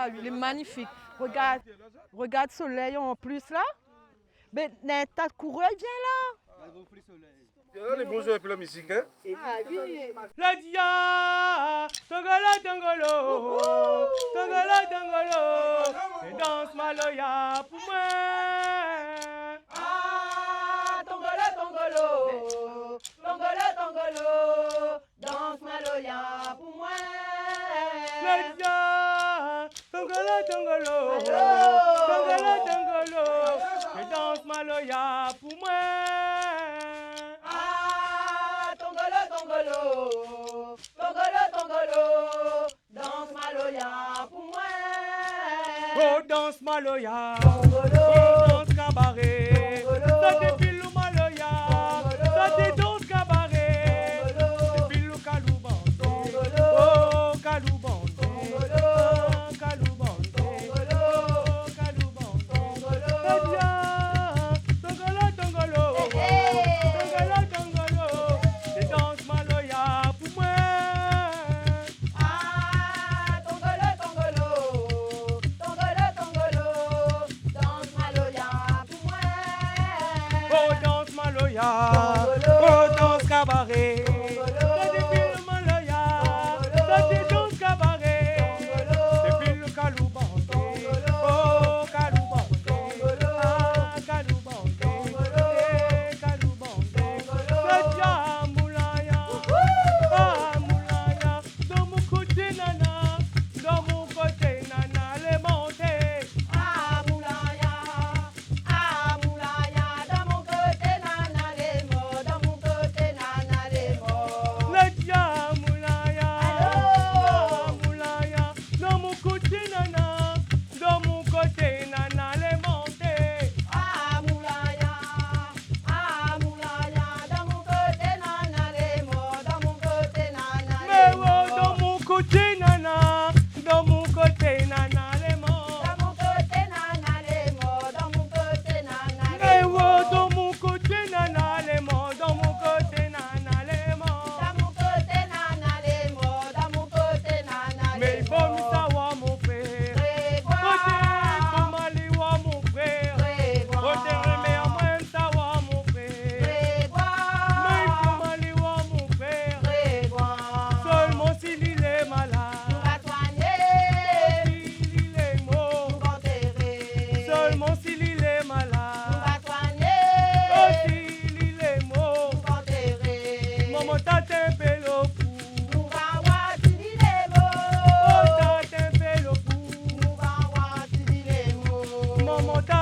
à lui, il est magnifique. Regarde, regarde le soleil en plus là. Mais ta coureur, viens là. Les bons joueurs et puis la musique, hein? Ah oui. La dia, tongolo, tongolo, tongolo, tongolo, et danse maloya pour moi. Ah, tongolo, tongolo, tongolo, tongolo, danse maloya pour moi. La dia, tongolo, tongolo, tongolo, tongolo, et danse maloya pour moi. Tongolo, tongolo, tongolo, danse maloya pour moi. Oh, danse maloya, Tongolo, oh, danse cabaret, tongolo, ça défile le maloya, ça te danse cabaret, tongolo, défile le caloubande, tongolo, oh, caloubande, tongolo, oh, caloubande, tongolo, oh, caloubande, tongolo. eh bien, tongolo, tongolo, tongolo, tongolo, et danse maloya pour moi. Ah, tongolo, tongolo, tongolo, tongolo, danse maloya pour moi. Oh, danse maloya, Tongolo, oh, danse cabaret, tongolo, ça défile le maloya, tongolo, ça te danse cabaret, tongolo, défile le caloubande, tongolo, oh, caloubande, tongolo, ah, caloubande, tongolo, eh, caloubande, tongolo. Sadia moulaya, ah, moulaya, dans mon côté nana, dans mon côté nana, les montées. Ah moulaya, dans mon côté nana les mots, dans mon côté nana les mots. Le dia moulaya, ah, moulaya, dans mon côté nana, dans mon côté nana, les montées. Ah moulaya, dans mon côté nana les mots, dans mon côté nana Mais les oh, mots. dans mon côté nana, dans mon côté nana, les mots. Dans mon côté nana les mots, dans mon côté nana Mais les oh, mots. dans mon côté nana, les mots, dans mon côté nana, les mots. Dans mon côté nana les mots, dans mon côté nana Mais les il faut me mots. savoir mon frère. Prévoit, Côté Somaliwa mon frère. prévoit, Côté Reméa moi me savoir mon frère. Mais il faut prévoit, Maliwa mon frère. prévoit. Seulement s'il est Nous malade. va soigner, S'il est mort. nous va enterrer. Seulement s'il est Nous malade. va soigner, Oh, s'il est mort. nous va enterrer. Maman t'a un pélo fou. Nous va voir s'il est Oh, beau. t'a un pélo fou. Nous va voir s'il est beau. Maman t'a